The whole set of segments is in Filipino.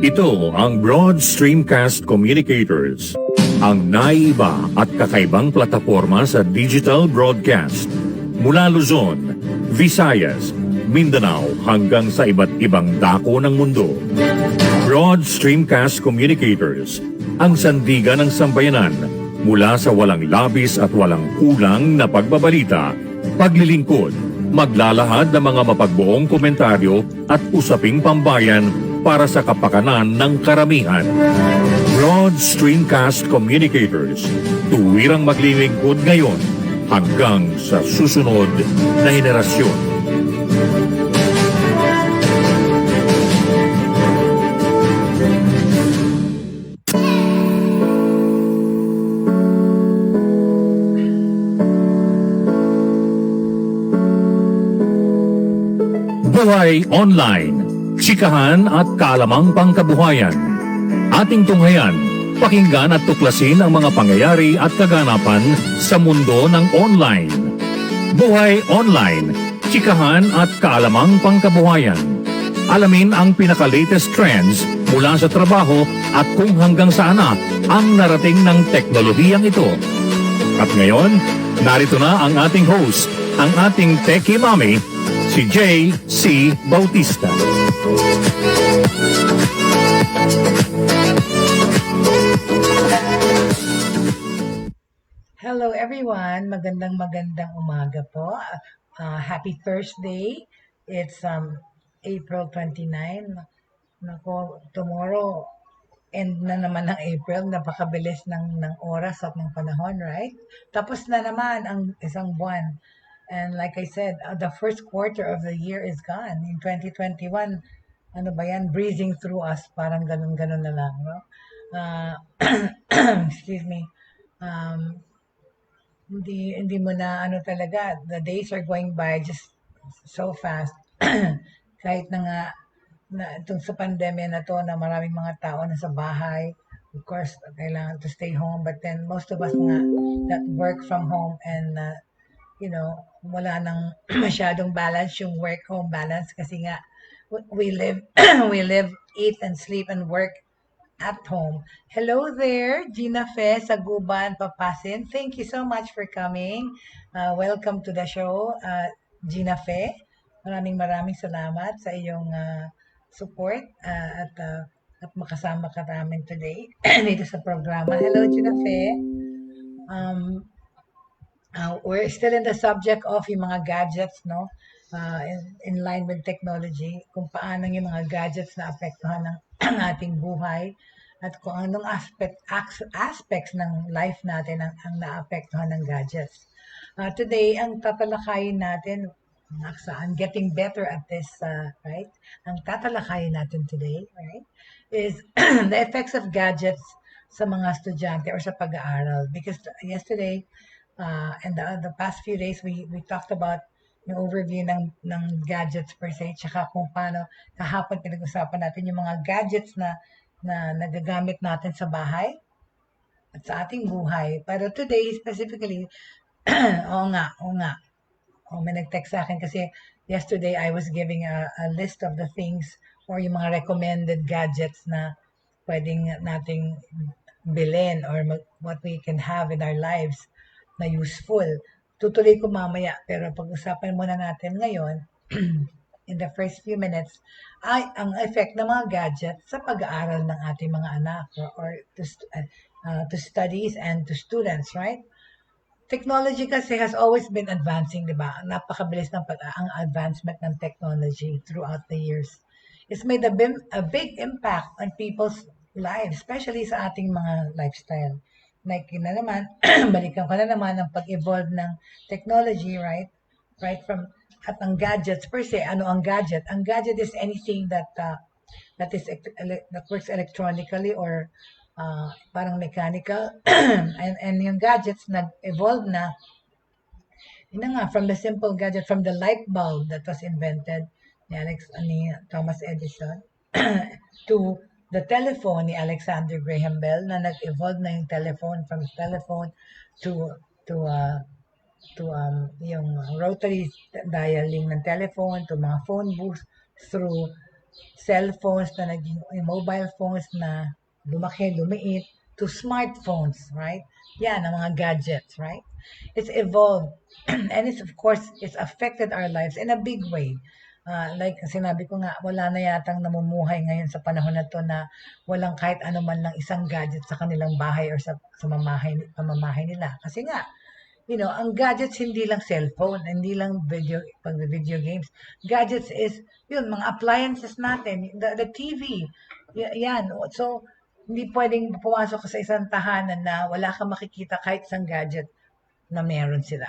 Ito ang Broad Streamcast Communicators, ang naiiba at kakaibang plataporma sa digital broadcast. Mula Luzon, Visayas, Mindanao hanggang sa iba't ibang dako ng mundo. Broad Streamcast Communicators, ang sandigan ng sambayanan mula sa walang labis at walang kulang na pagbabalita, paglilingkod, maglalahad ng mga mapagbuong komentaryo at usaping pambayan para sa kapakanan ng karamihan. Broad Streamcast Communicators, tuwirang maglilingkod ngayon hanggang sa susunod na henerasyon. Buhay Online, chikahan at kaalamang pangkabuhayan. Ating tunghayan, pakinggan at tuklasin ang mga pangyayari at kaganapan sa mundo ng online. Buhay Online, chikahan at kaalamang pangkabuhayan. Alamin ang pinaka-latest trends mula sa trabaho at kung hanggang saan na ang narating ng teknolohiyang ito. At ngayon, narito na ang ating host, ang ating TechieMommy, si J.C. Bautista. Hello everyone, magandang umaga po. Happy Thursday. It's April 29. Nako, tomorrow end na naman ng April. Napakabilis ng oras at ng panahon, right? Tapos na naman ang isang buwan. And like I said, the first quarter of the year is gone. In 2021, ano ba yan? Breezing through us. Parang ganun-ganun na lang, no? Excuse me. Hindi mo na ano talaga, the days are going by just so fast. Kahit na nga na itong sa pandemya na to na maraming mga tao na sa bahay, of course kailangan to stay home, but then most of us nga that work from home and wala nang masyadong balance yung work home balance kasi nga we live we live, eat and sleep and work at home. Hello there, Gina Fe sa Guban, Papasin. Thank you so much for coming. Welcome to the show, Gina Fe. Maraming salamat sa iyong support at makasama ka namin today dito sa programa. Hello, Gina Fe. We're still in the subject of yung mga gadgets, no? In line with technology, kung paano yung mga gadgets na apektuhan ng ang ating buhay at kung anong aspects ng life natin ang naapektuhan ng gadgets. Today, ang tatalakayin natin, saan getting better at this, right? Ang tatalakayin natin today, right, is the effects of gadgets sa mga estudyante or sa pag-aaral. Because yesterday, and the past few days, we talked about yung overview ng gadgets per se, tsaka kung paano kahapon pinag-usapan natin yung mga gadgets na nagagamit natin sa bahay at sa ating buhay. Pero today, specifically, oo nga. May nag-text sa akin kasi yesterday I was giving a list of the things or yung mga recommended gadgets na pwedeng nating bilhin or what we can have in our lives na useful. Tutuloy ko mamaya, pero pag-usapan muna natin ngayon, in the first few minutes, ay ang effect ng mga gadgets sa pag-aaral ng ating mga anak or to studies and to students, right? Technology kasi has always been advancing, di ba? Napakabilis ng ang advancement ng technology throughout the years. It's made a big impact on people's lives, especially sa ating mga lifestyle. Like na naman, balikan ko na naman ang pag-evolve ng technology, right? Right from at ang gadgets per se. Ano ang gadget? Ang gadget is anything that works electronically or parang mechanical. and yung gadgets nag-evolve na, yun nga, from the simple gadget, from the light bulb that was invented ni Thomas Edison to the telephone ni Alexander Graham Bell na nag-evolve na yung telephone from telephone to yung rotary dialing ng telephone to mga phone booths through cell phones na naging mobile phones na lumaki, lumiit, to smartphones, right? Yan, ang mga gadgets, right? It's evolved. And it's, of course, it's affected our lives in a big way. Like sinabi ko nga, wala na yatang namumuhay ngayon sa panahon na to na walang kahit ano man lang isang gadget sa kanilang bahay or sa pamamahay nila. Kasi nga, ang gadgets hindi lang cellphone, hindi lang video games. Gadgets is, mga appliances natin, the TV, yan. So, hindi pwedeng pumasok ka sa isang tahanan na wala kang makikita kahit isang gadget na meron sila.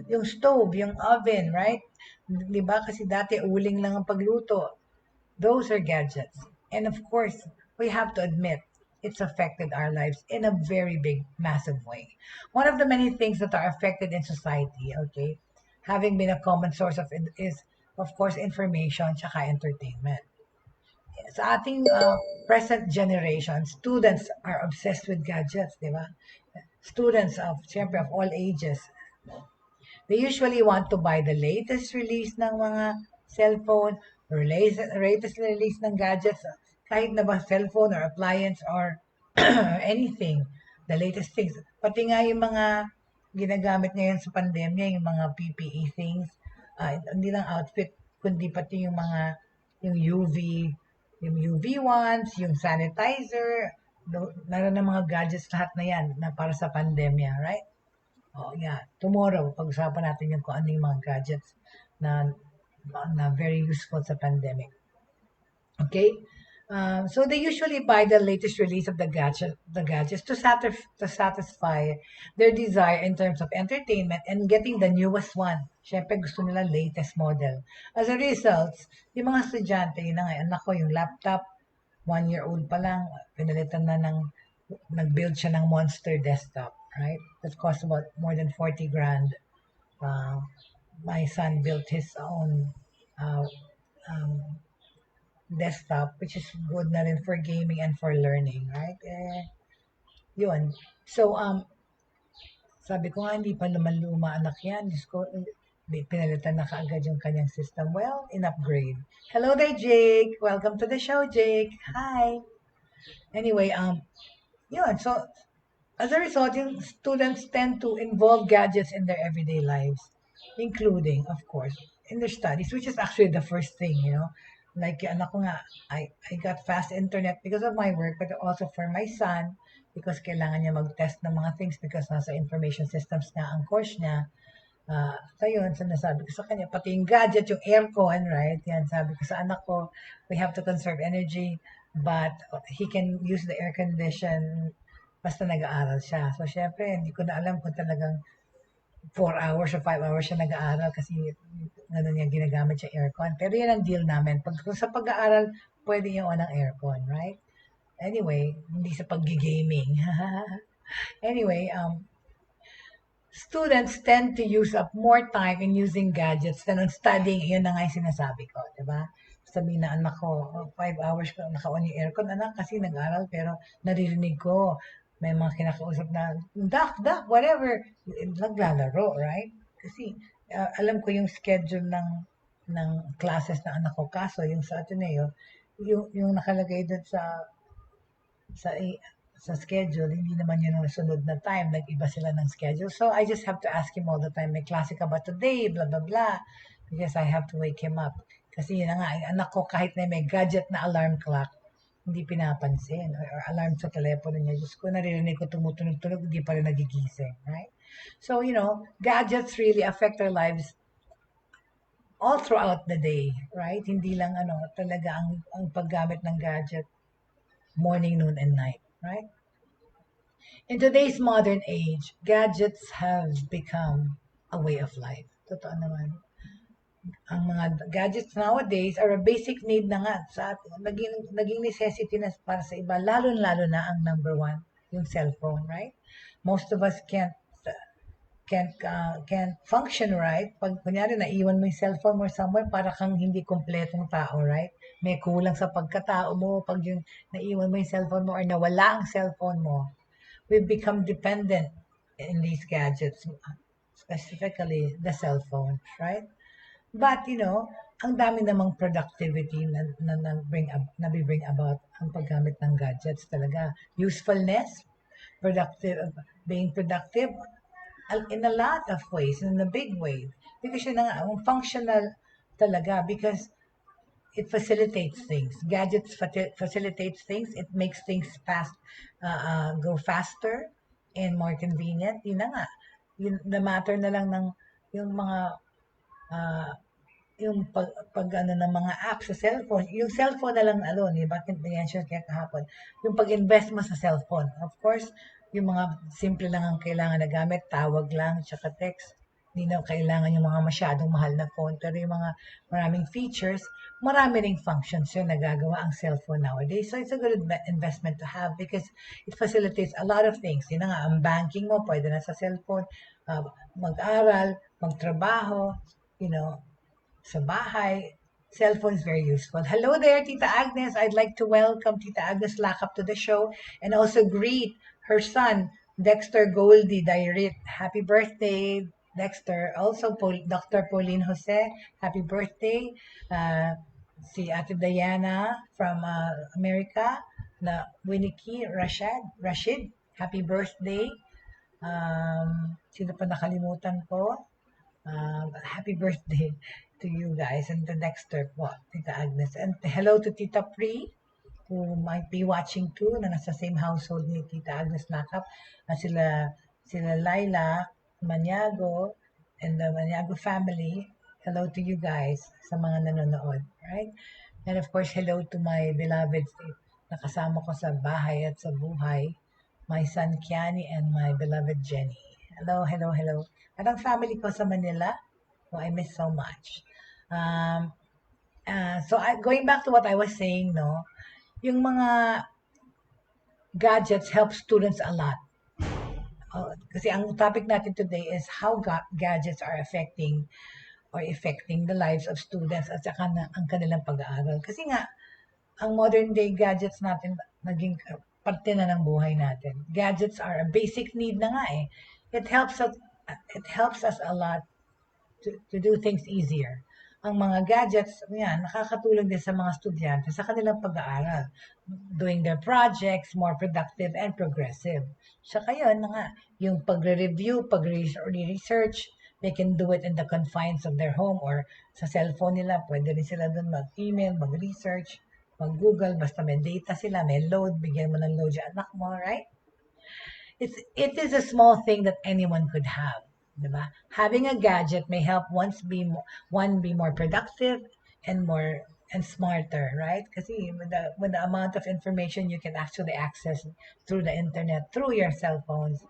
Yung stove, yung oven, right? Di ba? Kasi dati uling lang ang pagluto. Those are gadgets. And of course, we have to admit it's affected our lives in a very big, massive way. One of the many things that are affected in society, okay, having been a common source of it is, of course, information tsaka entertainment. Sa ating present generation, students are obsessed with gadgets, di ba? Students siyempre, of all ages, they usually want to buy the latest release ng mga cellphone or latest release ng gadgets, kahit na ba cellphone or appliance or anything, the latest things. Pati nga yung mga ginagamit ngayon sa pandemya, yung mga PPE things, hindi lang outfit, kundi pati yung UV ones, yung sanitizer, meron ng mga gadgets lahat na yan na para sa pandemya, right? Oh, yeah. Tomorrow, pag-usapan natin yung kung ano yung mga gadgets na very useful sa pandemic. Okay? So they usually buy the latest release of the gadgets to satisfy their desire in terms of entertainment and getting the newest one. Siyempre, gusto nila latest model. As a result, yung mga estudyante, yun na nga, anak ko, yung laptop, 1-year-old pa lang, pinalitan na nag-build siya ng monster desktop, right? That cost about more than 40 grand. My son built his own desktop, which is good na rin for gaming and for learning, right? Yun. So, sabi ko nga, hindi pa naman luma anak yan. Diyos ko, pinalitan na kaagad yung kanyang system. Well, in-upgrade. Hello there, Jake. Welcome to the show, Jake. Hi. Anyway, yun. So, as a result, yung students tend to involve gadgets in their everyday lives, including, of course, in their studies, which is actually the first thing, Like, anak ko nga, I got fast internet because of my work, but also for my son, because kailangan niya mag-test ng mga things because nasa information systems nga ang course niya. So yun, sinasabi ko sa kanya, pati yung gadget, yung aircon, right? Yan, sabi ko sa anak ko, we have to conserve energy, but he can use the air condition basta nag-aaral siya. So, syempre, hindi ko na alam kung talagang 4 hours or 5 hours siya nag-aaral kasi gano'n niya ginagamit siya aircon. Pero yun ang deal namin. Kung sa pag-aaral, pwede yung on ang aircon, right? Anyway, hindi sa pag-gaming. Anyway, students tend to use up more time in using gadgets than on studying. Yun na nga yung sinasabi ko, di ba? Sabihin na anak ko, 5 hours ko naka-on yung aircon, anak, kasi nag-aral, pero naririnig ko, may mga kinakausap na, Doc, whatever, naglalaro, right? Kasi alam ko yung schedule ng classes ng anak ko. Kaso, yung sa Ateneo, yung nakalagay doon sa sa schedule, hindi naman yun ang sunod na time. Nag-iba sila ng schedule. So, I just have to ask him all the time, may klase ka ba today? Blah, blah, blah. Because I have to wake him up. Kasi yun na nga, yung anak ko kahit na may gadget na alarm clock, hindi pinapansin. Or alarm sa telepono niya. Diyos ko, naririnig ko tumutunog-tunog, hindi pa rin nagigising. Right? So, gadgets really affect our lives all throughout the day. Right? Hindi lang talaga ang paggamit ng gadget morning, noon, and night. Right? In today's modern age, gadgets have become a way of life. Totoo naman. Ang mga gadgets nowadays are a basic need na nga sa naging necessity na para sa iba, lalo-lalo na ang number one, yung cellphone, right? Most of us can't function right. Pag kunyari naiwan mo yung cellphone mo somewhere, para kang hindi kumpletong tao, right? May kulang sa pagkatao mo pag yung naiwan mo yung cellphone mo or nawala ang cellphone mo. We've become dependent in these gadgets, specifically the cell phone, right? But, ang dami namang productivity na bring about ang paggamit ng gadgets talaga. Usefulness, being productive in a lot of ways, in a big way. Because yun nga, functional talaga because it facilitates things. Gadgets facilitates things. It makes things go faster and more convenient. Yun na nga. The matter na lang ng yung mga uh, yung pag ano ng mga apps sa cellphone, yung cellphone na lang alone, bakit mention kaya kahapon, yung pag-invest mo sa cellphone. Of course, yung mga simple lang ang kailangan na gamit, tawag lang, tsaka text. Hindi na kailangan yung mga masyadong mahal na phone. Pero yung mga maraming features, marami ring functions yun nagagawa ang cellphone nowadays. So it's a good investment to have because it facilitates a lot of things. Yun na nga, ang banking mo, pwede na sa cellphone, mag-aral, magtrabaho, sa bahay. Cellphone is very useful. Hello there, Tita Agnes. I'd like to welcome Tita Agnes Lakap to the show and also greet her son, Dexter Goldie Dairit. Happy birthday, Dexter. Also, Dr. Pauline Jose, happy birthday. Si Ate Diana from America, na Winiki Rashid, happy birthday. Sino pa nakalimutan ko? Happy birthday to you guys and to Dexter po, Tita Agnes. And hello to Tita Pri, who might be watching too, na nasa same household ni Tita Agnes Lakap. At sila Laila Maniago and the Maniago family. Hello to you guys sa mga nanonood, right? And of course, hello to my beloved na kasama ko sa bahay at sa buhay, my son Kiani and my beloved Jenny. Hello, hello, hello. At ang family ko sa Manila, I miss so much. Going back to what I was saying, no, yung mga gadgets help students a lot. Kasi ang topic natin today is how gadgets are affecting the lives of students at saka ang kanilang pag-aaral. Kasi nga, ang modern day gadgets natin naging parte na ng buhay natin. Gadgets are a basic need na nga eh. It helps us a lot to do things easier. Ang mga gadgets, yan, nakakatulong din sa mga estudyante sa kanilang pag-aaral, doing their projects more productive and progressive. Saka yun na nga, yung pagre-review, pag-research, they can do it in the confines of their home or sa cellphone nila, pwede rin sila doon mag-email, mag-research, mag-google, basta may data sila, may load, bigyan mo ng load yung anak mo, right? It is a small thing that anyone could have. Diba? Having a gadget may help one be more productive and smarter, right? Kasi with the amount of information you can actually access through the internet, through your cell phones.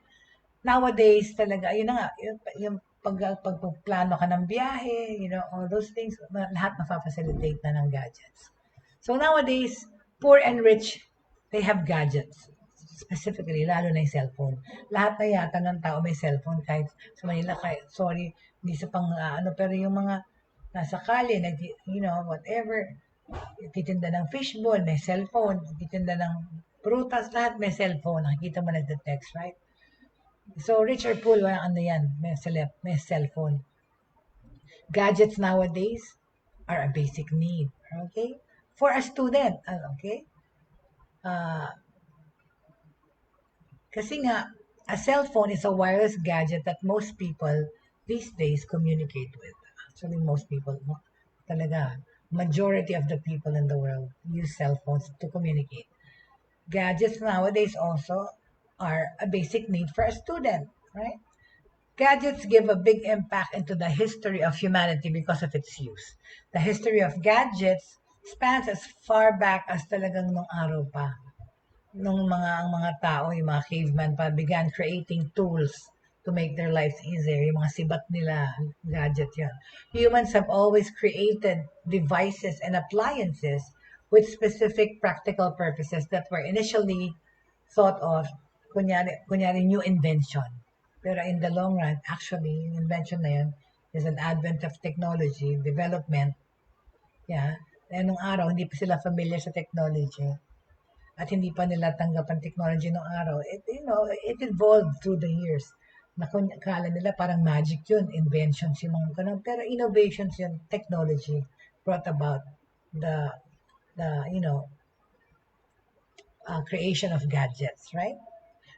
Nowadays, talaga, yun na nga, yung pagplano ka ng biyahe, all those things, lahat mapapacilitate na ng gadgets. So nowadays, poor and rich, they have gadgets. Specifically, lalo na yung cellphone. Lahat na yata ng tao may cellphone kahit sa Manila, hindi sa pero yung mga nasa kali, whatever, titinda ng fishball, may cellphone, titinda ng prutas, lahat may cellphone, nakikita mo nagte-text, right? So, rich or poor, walang yan, may cellphone. Gadgets nowadays are a basic need, okay? For a student, okay? Kasi nga, a cell phone is a wireless gadget that most people these days communicate with. Actually, most people, talaga, majority of the people in the world use cell phones to communicate. Gadgets nowadays also are a basic need for a student, right? Gadgets give a big impact into the history of humanity because of its use. The history of gadgets spans as far back as talagang nung araw pa. Nung ang mga tao, yung mga caveman pa, began creating tools to make their lives easier. Yung mga sibat nila, gadget yan. Humans have always created devices and appliances with specific practical purposes that were initially thought of, kunyari new invention. Pero in the long run, actually, yung invention na yun is an advent of technology, development. Yeah. And nung araw, hindi pa sila familiar sa technology. At hindi pa nila tanggap ang technology noong araw, it evolved through the years. Kala nila parang magic yun, inventions yung mga ganun. Pero innovations yun, technology. brought about the creation of gadgets, right?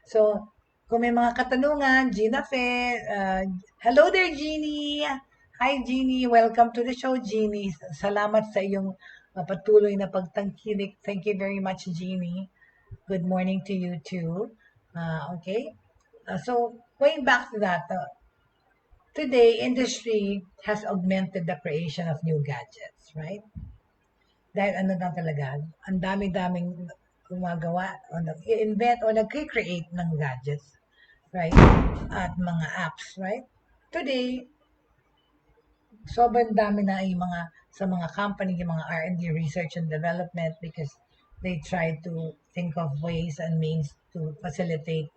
So, kung may mga katanungan, Gina Fe, hello there, Jeannie! Hi, Jeannie! Welcome to the show, Jeannie. Salamat sa iyong patuloy na pagtangkilik. Thank you very much, Jeannie. Good morning to you too. Okay? So, going back to that, today, industry has augmented the creation of new gadgets, right? Dahil ano na talaga, ang dami-daming gumagawa o nag-invent o nag-create ng gadgets, right? At mga apps, right? Today, sobrang dami na yung mga sa mga company, yung mga R&D, research and development, because they try to think of ways and means to facilitate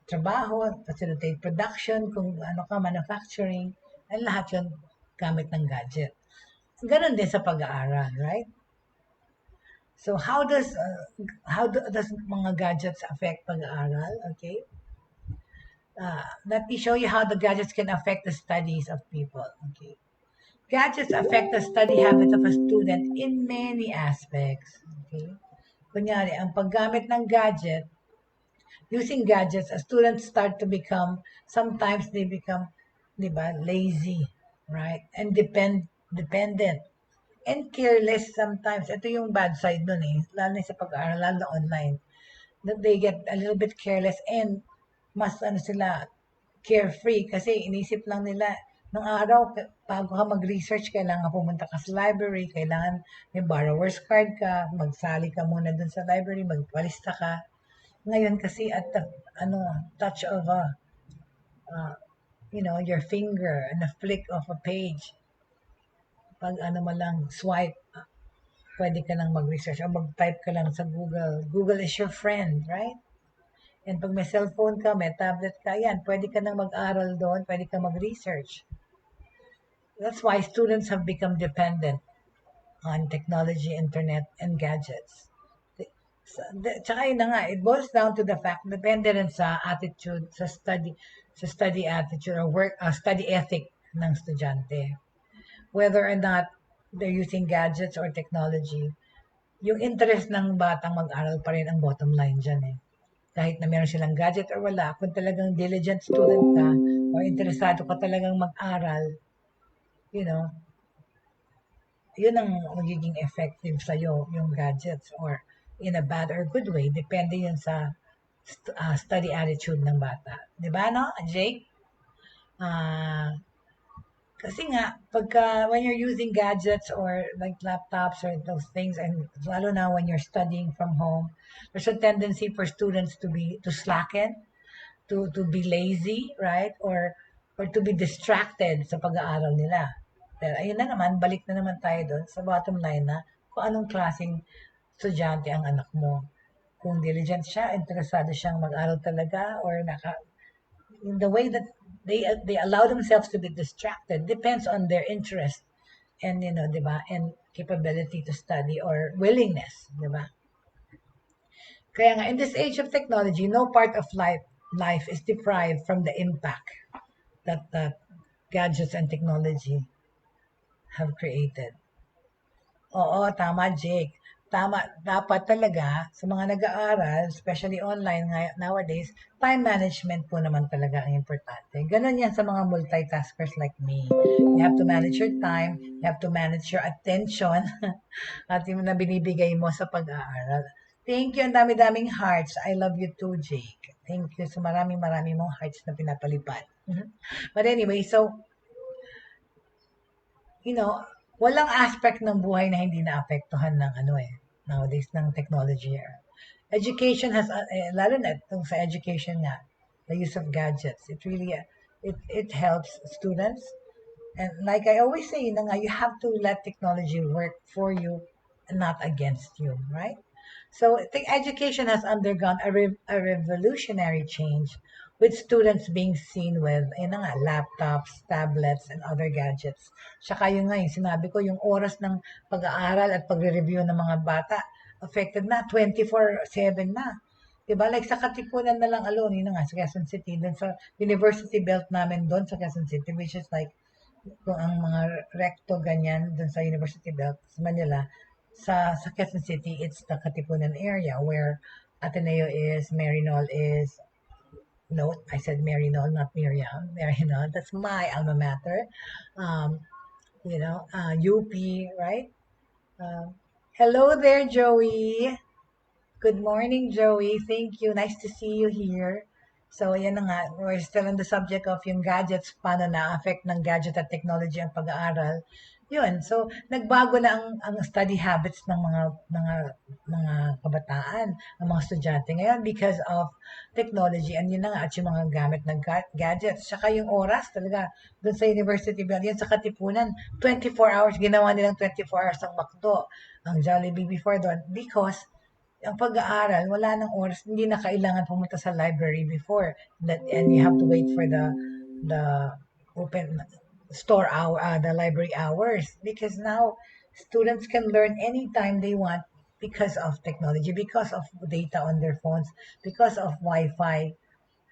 trabaho, facilitate production, kung ano ka, manufacturing, and lahat yun gamit ng gadget. Ganon din sa pag-aaral, right? So does mga gadgets affect pag-aaral? Okay. Let me show you how the gadgets can affect the studies of people. Okay. Gadgets affect the study habits of a student in many aspects. Okay. Kunyari, ang paggamit ng gadget, using gadgets, students start to become, sometimes they become, di ba, lazy, right? And dependent. And careless sometimes. Ito yung bad side nun eh. Lalo na sa pag-aaral, lalo na online. That they get a little bit careless and mas sila carefree kasi inisip lang nila nung araw bago ka mag-research kailangan pumunta ka sa library, kailangan may borrower's card ka, magsali ka muna dun sa library, magpalista ka. Ngayon kasi at the touch of your finger and a flick of a page, pag mo lang swipe, pwede ka nang mag-research o mag-type ka lang sa Google. Google is your friend, right? And pag may cellphone ka, may tablet ka, yan, pwede ka nang mag-aral doon, pwede ka mag-research. That's why students have become dependent on technology, internet, and gadgets. Tsaka yun na nga, it boils down to the fact, dependent sa attitude, sa study attitude, or study ethic ng estudyante. Whether or not they're using gadgets or technology, yung interest ng batang mag-aral pa rin ang bottom line dyan eh. Kahit na meron silang gadget or wala, kung talagang diligent student ka o interesado ka talagang mag-aral, yun ang magiging effective sa'yo, yung gadgets, or in a bad or good way, depende yun sa study attitude ng bata. Diba, no, Jake? Kasi nga, when you're using gadgets or like laptops or those things, and lalo na when you're studying from home, there's a tendency for students to slacken, to be lazy, right? Or to be distracted sa pag-aaral nila. Pero ayun na naman, balik na naman tayo doon sa bottom line na kung anong klaseng estudyante ang anak mo. Kung diligent siya, interesado siyang mag-aral talaga, or in the way that they allow themselves to be distracted depends on their interest and diba, and capability to study or willingness, diba? Kaya nga, in this age of technology, no part of life is deprived from the impact that gadgets and technology have created. Oo, tama, Jake. Tama, dapat talaga sa mga nag-aaral, especially online nowadays, time management po naman talaga ang importante. Ganon yan sa mga multitaskers like me. You have to manage your time, you have to manage your attention, at yung na binibigay mo sa pag-aaral. Thank you, ang dami-daming hearts. I love you too, Jake. Thank you sa marami-marami mong hearts na pinapalipad. But anyway, so, walang aspect ng buhay na hindi naapektuhan ng nowadays ng technology. Education has, lalo na sa education nga, the use of gadgets, it really, it helps students. And like I always say, you have to let technology work for you and not against you, right? So education has undergone a revolutionary change with students being seen with laptops, tablets, and other gadgets. Saka yung sinabi ko, yung oras ng pag-aaral at pagre-review ng mga bata, affected na, 24/7 na. Diba? Like sa Katipunan na lang alone, sa Quezon City, dun sa university belt namin doon sa Quezon City, which is like kung ang mga recto ganyan dun sa University Belt sa Manila, sa Quezon City, it's the Katipunan area where Ateneo is, Marinol is, no, I said Marinol, not Miriam, Marinol, that's my alma mater. Um, UP, right? Um, Hello there, Joey. Good morning, Joey. Thank you. Nice to see you here. So, yan na nga. We're still on the subject of yung gadgets, paano na-affect ng gadget at technology ang pag-aaral. Yun. So, nagbago na ang study habits ng mga kabataan, ng mga estudyante ngayon because of technology. And yun na nga, at yung mga gamit ng gadgets. Saka yung oras talaga, dun sa University Bell, yun sa Katipunan, 24 hours, ginawa nilang 24 hours ang McDo, ang Jollibee before doon because ang pag-aaral, wala ng oras, hindi na kailangan pumunta sa library before. And you have to wait for the open store hour, the library hours. Because now, students can learn anytime they want because of technology, because of data on their phones, because of Wi-Fi.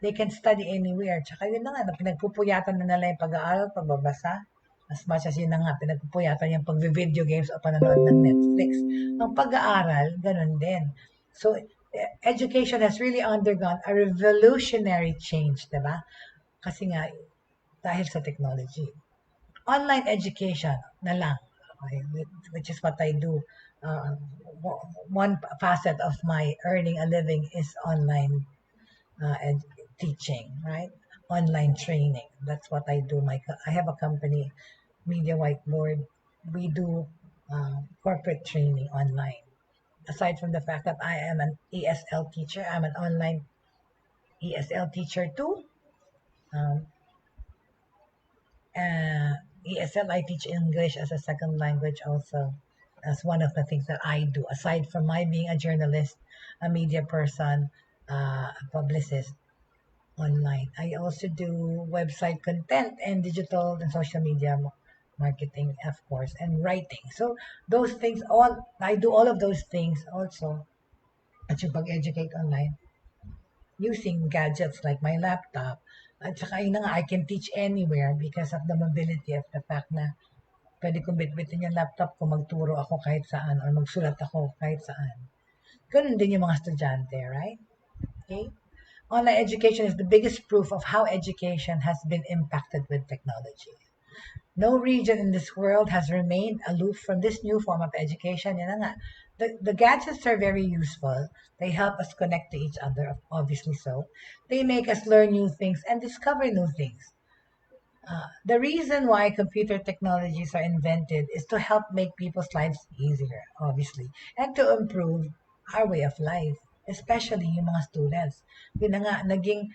They can study anywhere. Tsaka yun na nga, pinagpupuyatan na nila yung pag-aaral, pagbabasa. As much as yun na nga, pinagpupuyatan yung pag-video games o panonood ng Netflix. Ang pag-aaral, ganun din. So, education has really undergone a revolutionary change, diba? Kasi nga, dahil sa technology. Online education na lang, okay, which is what I do. Uh, One facet of my earning a living is online teaching, right? Online training. That's what I do. I have a company, Media Whiteboard. We do corporate training online. Aside from the fact that I am an ESL teacher, I'm an online ESL teacher too. Um, ESL, I teach English as a second language also. As one of the things that I do, aside from my being a journalist, a media person, a publicist, online. I also do website content and digital and social media marketing, of course, and writing. So those things, I do all of those things also at yung pag-educate online using gadgets like my laptop. At saka yun na nga, I can teach anywhere because of the mobility of the fact na pwede kong bitbitin yung laptop ko, magturo ako kahit saan or magsulat ako kahit saan. Ganun din yung mga estudyante, right? Okay? Online education is the biggest proof of how education has been impacted with technology. No region in this world has remained aloof from this new form of education. Yan na nga. The gadgets are very useful. They help us connect to each other, obviously so. They make us learn new things and discover new things. The reason why computer technologies are invented is to help make people's lives easier, obviously, and to improve our way of life, especially yung mga students. Yun na nga, naging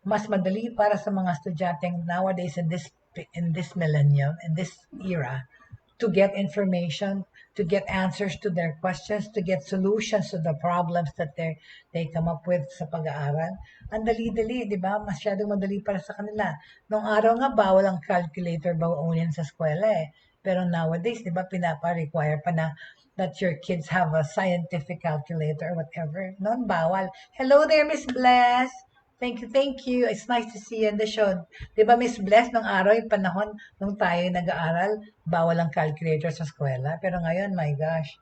mas madali para sa mga estudyanteng nowadays in this millennium, in this era, to get information, to get answers to their questions, to get solutions to the problems that they come up with sa pag-aaral. Ang dali-dali, di ba? Masyadong madali para sa kanila. Noong araw nga, bawal ang calculator baunin sa eskwela eh. Pero nowadays, di ba, pinapa-require pa na that your kids have a scientific calculator or whatever. Noon, bawal. Hello there, Miss Bless! Thank you, thank you. It's nice to see you on the show. Di ba, Miss Bless, nung araw, yung panahon, nung tayo nag-aaral, bawal ang calculator sa eskwela. Pero ngayon, my gosh,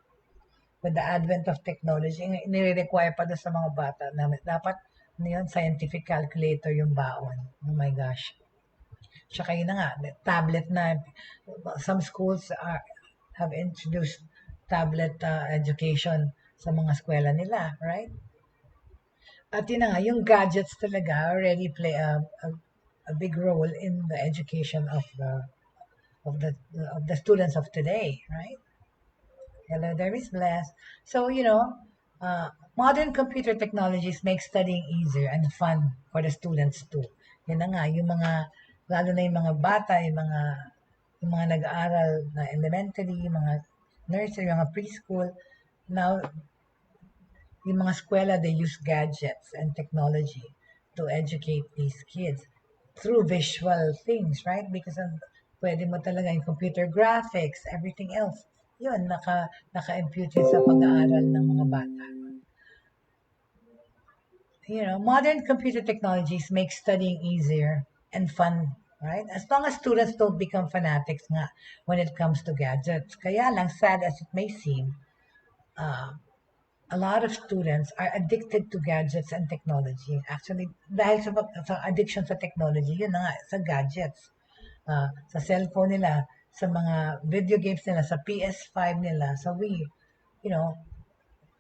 with the advent of technology, nire-require pa doon sa mga bata na dapat yun, scientific calculator yung baon. Oh my gosh. Tsaka yun na nga, tablet na. Some schools have introduced tablet education sa mga eskwela nila, right? At yun na nga, yung gadgets talaga already play a big role in the education of the of the students of today, right? Hello there, Miss Bless. So, modern computer technologies make studying easier and fun for the students too. Yun na nga, lalo na yung mga bata, yung mga nag-aaral na elementary, yung mga nursery, yung mga preschool. Now, yung mga eskwela, they use gadgets and technology to educate these kids through visual things, right? Because pwede mo talaga yung computer graphics, everything else. Yun, naka-impute yun sa pag-aaral ng mga bata. Modern computer technologies make studying easier and fun right? As long as students don't become fanatics nga when it comes to gadgets. Kaya lang, sad as it may seem, a lot of students are addicted to gadgets and technology. Actually, dahil sa addiction sa technology, yun na nga, sa gadgets. Sa cellphone nila, sa mga video games nila, sa PS5 nila, sa Wii, you know,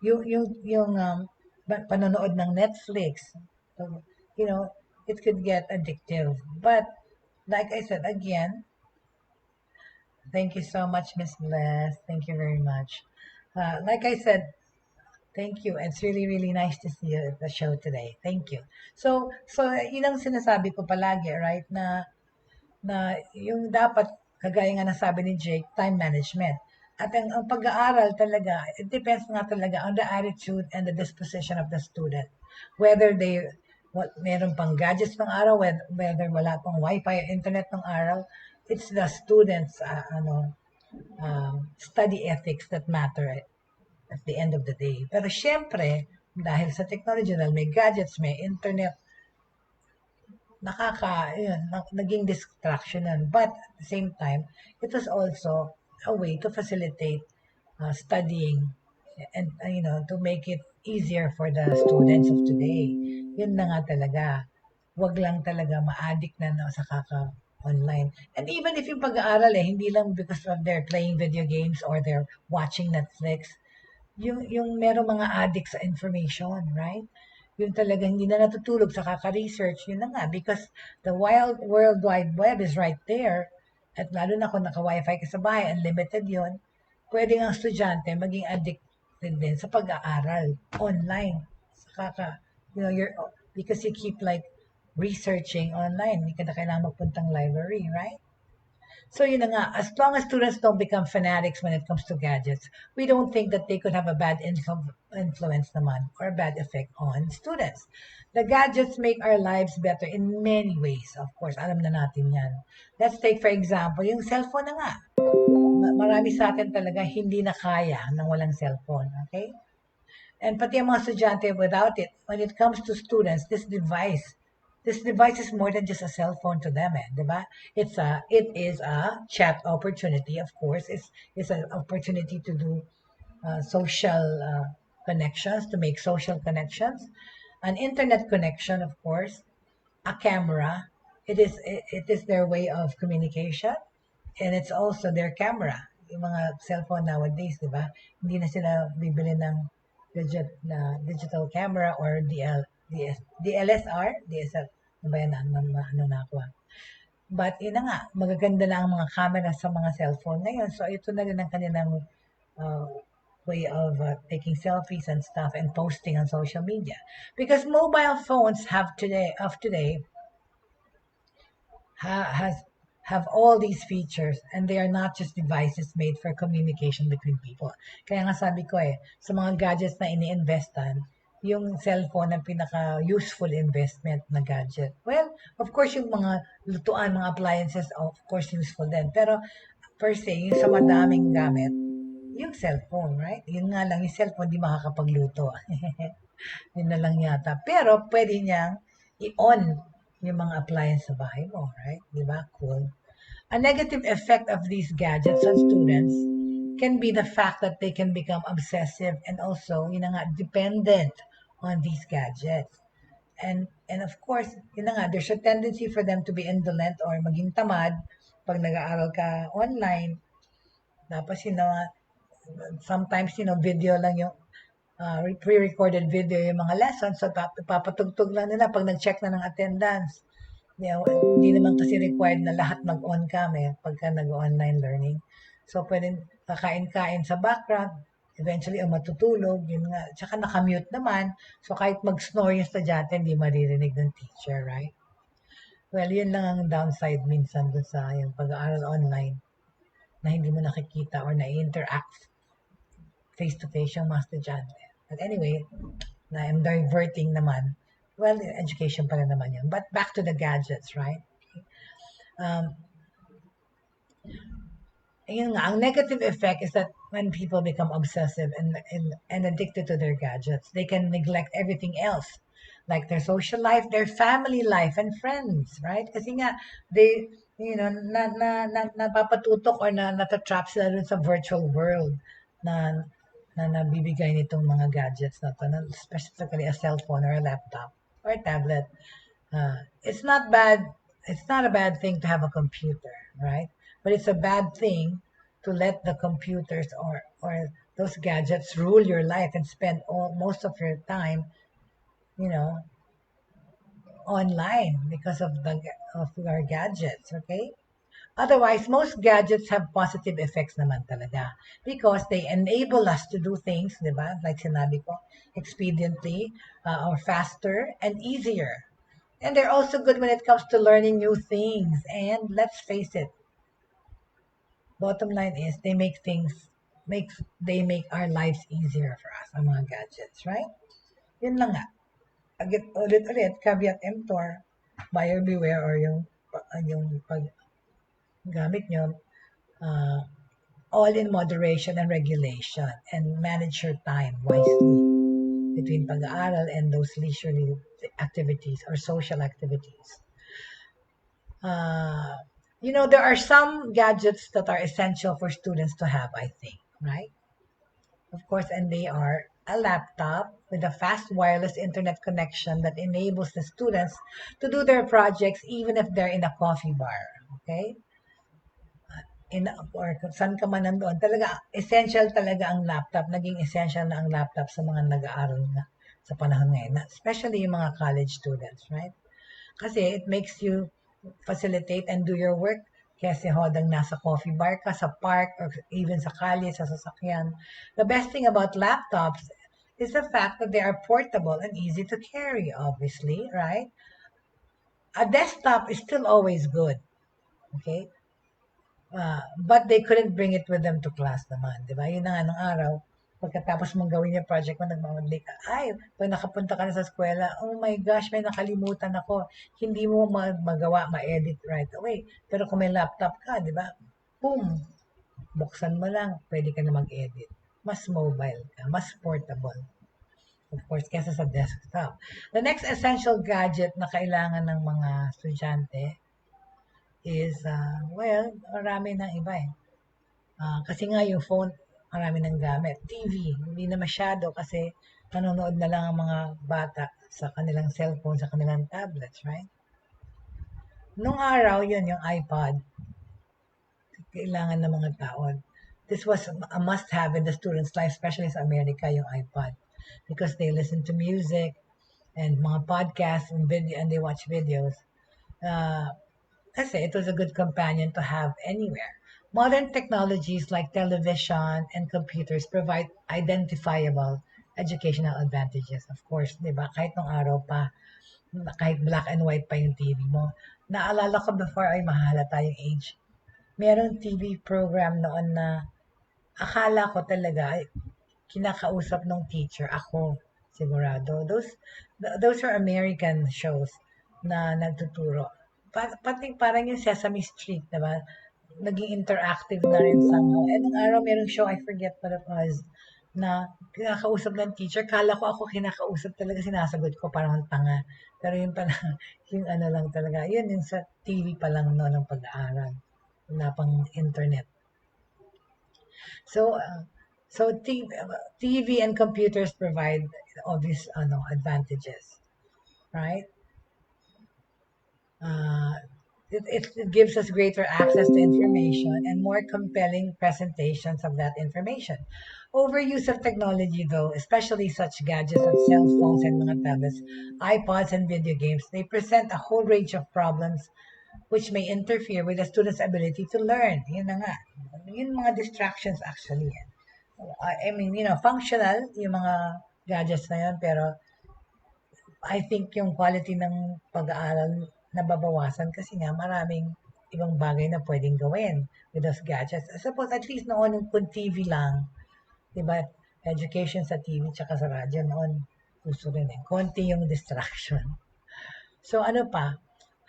yung panonood ng Netflix, so, it could get addictive. But, like I said, again, thank you so much, Miss Bless. Thank you very much. Like I said, thank you. It's really, really nice to see you at the show today. Thank you. So yun ang sinasabi ko palagi, right? Na yung dapat, kagaya nga nasabi ni Jake, time management. At ang pag-aaral talaga, it depends nga talaga on the attitude and the disposition of the student. Whether meron pang gadgets ng araw, whether wala pang wifi or internet ng araw, it's the students' study ethics that matter at the end of the day. Pero syempre, dahil sa technology, dahil may gadgets, may internet, naging distraction yan. But at the same time, it was also a way to facilitate studying and, to make it easier for the students of today. Yun na nga talaga. Wag lang talaga ma-addict na no, sa online. And even if yung pag-aaral hindi lang because of they're playing video games or they're watching Netflix, yung merong mga addicts sa information, right? Yung talaga hindi na natutulog sa kaka-research, yun na nga, because the wild World Wide Web is right there, at lalo na kung naka-wifi ka sa bahay, unlimited yun, pwede ang estudyante maging addicted din sa pag-aaral online. Sa because you keep like researching online, hindi ka na kailangan magpuntang library, right? So yun na nga, as long as students don't become fanatics when it comes to gadgets, we don't think that they could have a bad influence naman or a bad effect on students. The gadgets make our lives better in many ways. Of course, alam na natin yan. Let's take for example, yung cellphone na nga. Marami sa atin talaga hindi na kaya nang walang cellphone, okay? And pati ang mga estudyante without it, when it comes to students, this device is more than just a cell phone to them, diba? It is a chat opportunity, of course. It's an opportunity to do social connections, to make social connections, an internet connection, of course, a camera. It is their way of communication, and it's also their camera. Yung mga cellphone nowadays, diba? Hindi na sila bibili ng digital camera or DLSR, DSL, ano ba yan, na ako. But yun na nga, magaganda na ang mga camera sa mga cellphone ngayon. So ito na rin ang kanilang way of taking selfies and stuff and posting on social media. Because mobile phones of today have all these features, and they are not just devices made for communication between people. Kaya nga sabi ko sa mga gadgets na ini-investan, yung cellphone ang pinaka-useful investment na gadget. Well, of course, yung mga lutuan, mga appliances, of course, useful din. Pero, per se, yung sa madaming gamit, yung cellphone, right? Yun nga lang, yung cellphone, di makakapagluto. Yun na lang yata. Pero, pwede niyang i-on yung mga appliance sa bahay mo, right? Di ba? Cool. A negative effect of these gadgets on students can be the fact that they can become obsessive and also, dependent on these gadgets. And of course, there's a tendency for them to be indolent or maging tamad pag nag-aaral ka online. Tapos, sometimes, video lang yung pre-recorded video yung mga lessons. So, papatugtog lang nila pag nag-check na ng attendance. Hindi naman kasi required na lahat mag-on kami pagka nag-online learning. So, pwedeng kakain-kain sa background, eventually matutulog, yun nga. Tsaka nakamute naman, so kahit mag-snore yung estudyante, hindi maririnig ng teacher, right? Well, yun lang ang downside minsan dun sa yung pag-aaral online na hindi mo nakikita or na-interact face-to-face yung mga estudyante. But anyway, na I'm diverting naman. Well, education pa rin naman yun. But back to the gadgets, right? Ang negative effect is that when people become obsessive and addicted to their gadgets, they can neglect everything else like their social life, their family life, and friends, right? Kasi nga, they, napapatutok or natatrap sila dun sa virtual world na nabibigay nitong mga gadgets na to, specifically a cell phone or a laptop or a tablet. It's not bad. It's not a bad thing to have a computer, right? But it's a bad thing to let the computers or those gadgets rule your life and spend most of your time, you know, online because of your gadgets. Okay. Otherwise, most gadgets have positive effects naman talaga because they enable us to do things, di ba? Like sinabi ko, expediently or faster and easier. And they're also good when it comes to learning new things. And let's face it, bottom line is they make our lives easier for us, ang mga gadgets, right? Yun lang nga. Ulit-ulit, caveat emptor, buyer beware or yung paggamit nyo, all in moderation and regulation and manage your time wisely between pag-aaral and those leisurely activities or social activities. There are some gadgets that are essential for students to have, I think, right? Of course, and they are a laptop with a fast wireless internet connection that enables the students to do their projects even if they're in a coffee bar, okay? Or kung saan ka man nandoon, talaga, essential talaga ang laptop. Naging essential na ang laptop sa mga nag-aaral na sa panahon ngayon, especially yung mga college students, right? Kasi it makes you facilitate and do your work kasi hodang nasa coffee bar ka, sa park, or even sa kalye, sa sasakyan. The best thing about laptops is the fact that they are portable and easy to carry, obviously, right? A desktop is still always good, okay? But they couldn't bring it with them to class naman, di ba? Yun na nga nung araw, pagkatapos mong gawin yung project mo, nagmamadali ka. Ay, pag nakapunta ka na sa eskwela, oh my gosh, may nakalimutan ako. Hindi mo magawa, ma-edit right away. Pero kung may laptop ka, di ba? Boom! Buksan mo lang, pwede ka na mag-edit. Mas mobile ka, mas portable. Of course, kesa sa desktop. The next essential gadget na kailangan ng mga estudyante is, marami ng iba eh. Kasi nga yung phone, marami nang gamit. TV, hindi na masyado kasi nanonood na lang ang mga bata sa kanilang cellphone, sa kanilang tablets, right? Nung araw, yun, yung iPod, kailangan ng mga tao. This was a must-have in the students' life, especially sa Amerika, yung iPod. Because they listen to music and mga podcasts and video, and they watch videos. Kasi it was a good companion to have anywhere. Modern technologies like television and computers provide identifiable educational advantages. Of course, di ba? Kahit nung araw pa, kahit black and white pa yung TV mo. Naalala ko before ay mahalata yung age. Merong TV program noon na akala ko talaga kinakausap ng teacher ako. Sigurado. Those are American shows na nagtuturo. Pati parang yung Sesame Street, diba? Naging interactive na rin somehow. Eh, nung araw, merong show, I forget what it was, na kinakausap ng teacher. Kala ko ako kinakausap talaga, sinasagot ko parang tanga. Pero yun pala, yung ano lang talaga, yun yung sa TV pa lang no, ng pag-aaral. Wala pang internet. So, TV and computers provide obvious advantages, right? It gives us greater access to information and more compelling presentations of that information. Overuse of technology, though, especially such gadgets as cell phones and mga tablets, iPods and video games, they present a whole range of problems which may interfere with the student's ability to learn. Yun na nga. Yun mga distractions actually. I mean, functional yung mga gadgets na yun, pero I think yung quality ng pag-aaral nababawasan kasi nga maraming ibang bagay na pwedeng gawin with those gadgets. I suppose at least noon kung TV lang, di ba? Education sa TV tsaka sa radyo noon, uso rin eh. Konti yung distraction. So ano pa?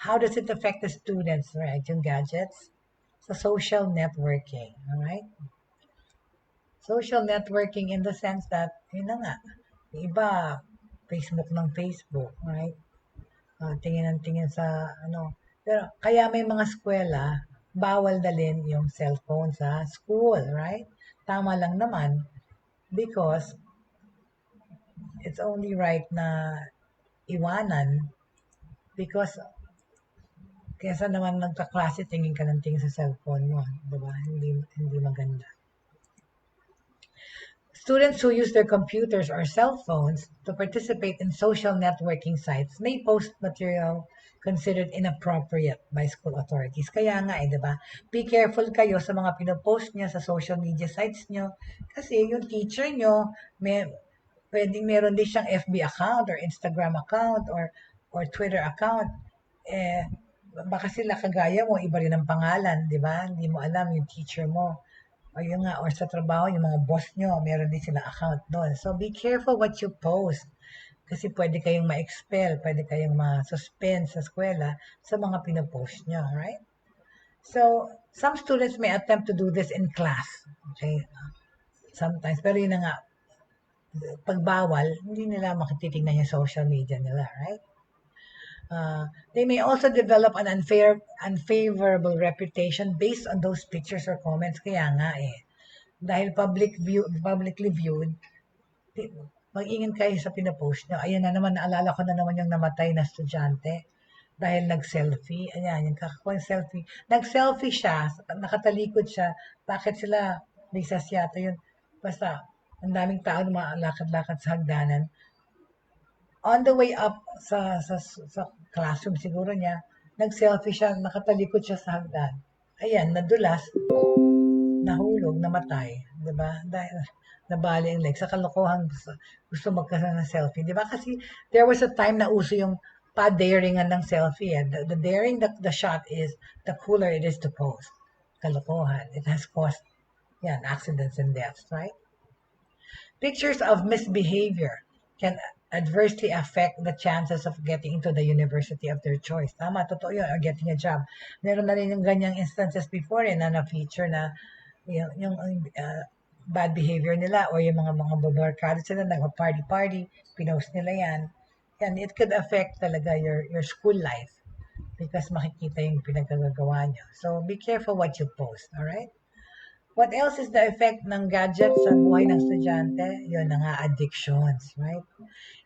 How does it affect the students, right? Yung gadgets? Sa social networking, alright? Social networking in the sense that, yun na nga, yung iba, Facebook ng Facebook, right? Tingin ng tingin sa ano. Pero kaya may mga eskwela, bawal dalhin yung cellphone sa school, right? Tama lang naman because it's only right na iwanan because kesa naman magkaklase tingin ka ng tingin sa cellphone mo, di ba? Hindi maganda. Students who use their computers or cell phones to participate in social networking sites may post material considered inappropriate by school authorities. Kaya nga di ba? Be careful kayo sa mga pinopost niya sa social media sites nyo kasi yung teacher nyo, pwedeng meron din siyang FB account or Instagram account or Twitter account. Baka sila kagaya mo, iba rin ang pangalan, di ba? Hindi mo alam yung teacher mo. O yun nga, or sa trabaho, yung mga boss nyo, meron din sila account doon. So, be careful what you post. Kasi pwede kayong ma-expel, pwede kayong ma-suspend sa eskwela sa mga pinopost nyo, right? So, some students may attempt to do this in class. Okay? Sometimes, pero yun na nga, pag bawal, hindi nila makititignan yung social media nila, right? They may also develop an unfavorable reputation based on those pictures or comments. Kaya nga dahil publicly viewed, mag-ingat kayo sa pinapost nyo. Ayan na naman, naalala ko na naman yung namatay na estudyante dahil nag-selfie. Ayan, yung kakakuha selfie. Nag-selfie siya, nakatalikod siya. Bakit sila, may sasyata yun. Basta, ang daming tao na lakad-lakad sa hagdanan. On the way up sa classroom siguro niya, nag-selfie siya, nakatalikod siya sa hagdan. Ayan, nadulas, nahulog, namatay. Diba? Dahil nabali ang leg. Sa kalokohan, gusto magkaroon ng selfie. Diba? Kasi there was a time na uso yung pa-daringan ng selfie. The daring the shot is, the cooler it is to post. Kalokohan. It has caused accidents and deaths, right? Pictures of misbehavior can adversely affect the chances of getting into the university of their choice. Tama, totoo yun, or getting a job. Meron na rin yung ganyang instances before na na-feature na yung bad behavior nila or yung mga babarkado sila, nag-party, pinost nila yan. And it could affect talaga your school life because makikita yung pinagkagagawa nyo. So, be careful what you post, alright? What else is the effect ng gadgets sa buhay ng estudyante? Yun na nga, addictions, right?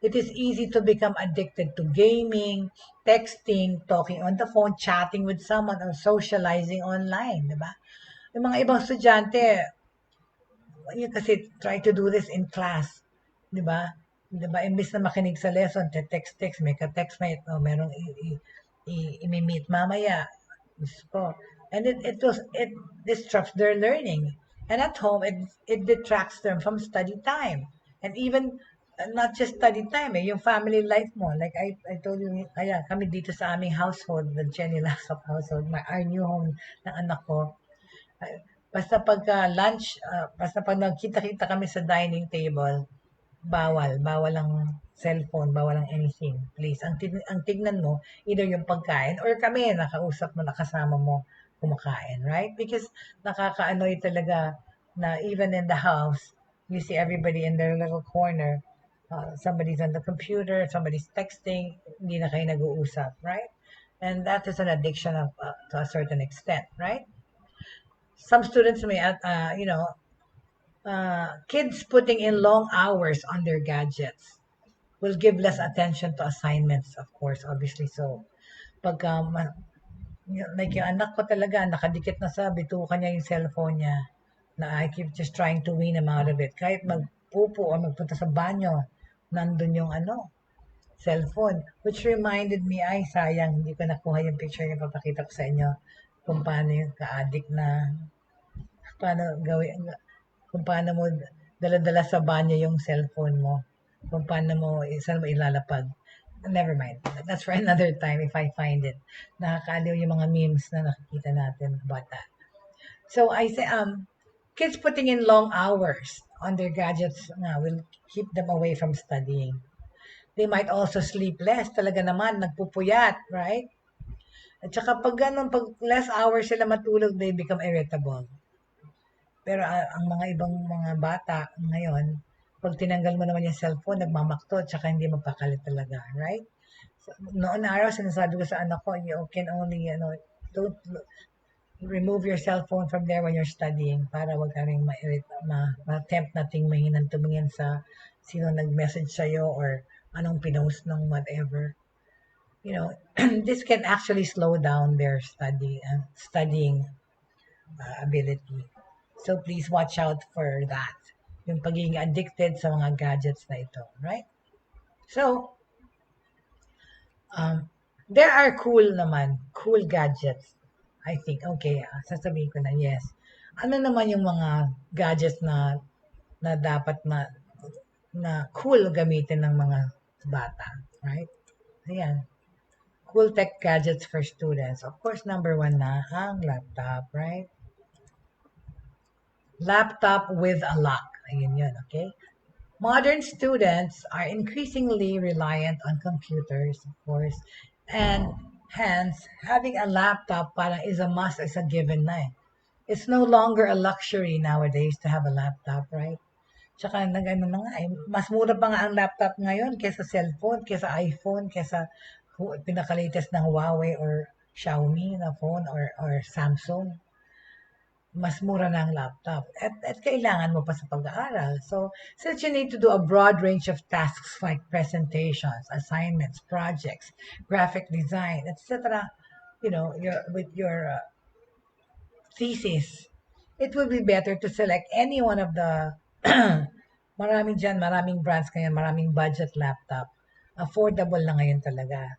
It is easy to become addicted to gaming, texting, talking on the phone, chatting with someone, or socializing online, di ba? Yung mga ibang estudyante, yun kasi try to do this in class, di ba? Di ba? Imbis na makinig sa lesson, text, may ka-textmate, o merong i-meet mamaya. And it disrupts their learning. And at home, it detracts them from study time. And even not just study time, yung family life mo. Like I told you, kaya kami dito sa aming household, the Jenny Lasop household, our new home ng anak ko. Basta pagka lunch, basta pag nagkita-kita kami sa dining table, bawal ang cellphone, bawal ang anything. Please, ang tignan mo, either yung pagkain or kami, nakausap mo, nakasama mo, kumakain, right? Because nakaka-annoy talaga na even in the house, you see everybody in their little corner, somebody's on the computer, somebody's texting, hindi na kayo nag-uusap, right? And that is an addiction to a certain extent, right? Some students may, kids putting in long hours on their gadgets will give less attention to assignments, of course, obviously. So, pagka, like yung anak ko talaga, nakadikit na sa bitukan niya yung cellphone niya, na I keep just trying to win him out of it. Kahit magpupo o magpunta sa banyo, nandun yung cellphone. Which reminded me, ay sayang, hindi ko nakuha yung picture niya, papakita ko sa inyo kung paano yung ka-addict na, kung paano mo dala-dala sa banyo yung cellphone mo, kung paano mo, saan mo ilalapag. Never mind. That's for another time if I find it. Nakakaaliw yung mga memes na nakikita natin about that. So I say, kids putting in long hours on their gadgets will keep them away from studying. They might also sleep less. Talaga naman, nagpupuyat, right? At saka pag less hours sila matulog, they become irritable. Pero ang mga ibang mga bata ngayon, Pag tinanggal mo naman yung cellphone, nagmamakto, tsaka hindi mapakalit talaga, right? So, noon araw, sinasabi ko sa anak ko, you can only, don't remove your cell phone from there when you're studying para wag ka rin ma-tempt nating mahinan tumingin sa sino nag-message sa'yo or anong pinost ng whatever. This can actually slow down their studying ability. So please watch out for that. Yung pagiging addicted sa mga gadgets na ito, right? So, there are cool gadgets. I think, okay, sasabihin ko na, yes. Ano naman yung mga gadgets na dapat na cool gamitin ng mga bata, right? Ayan. Cool tech gadgets for students. Of course, number one na ang laptop, right? Laptop with a lock. Ayun yun, okay? Modern students are increasingly reliant on computers, of course, and hence having a laptop parang is a must, is a given na eh. It's no longer a luxury nowadays to have a laptop, right? Tsaka nag-ano na nga, mas mura pa nga ang laptop ngayon kesa cellphone, kesa iPhone, kesa pinaka-latest ng Huawei or Xiaomi na phone or Samsung. Mas mura na ang laptop. At kailangan mo pa sa pag-aaral. So, since you need to do a broad range of tasks like presentations, assignments, projects, graphic design, etc., with your thesis, it would be better to select any one of the maraming brands ngayon, maraming budget laptop. Affordable na ngayon talaga.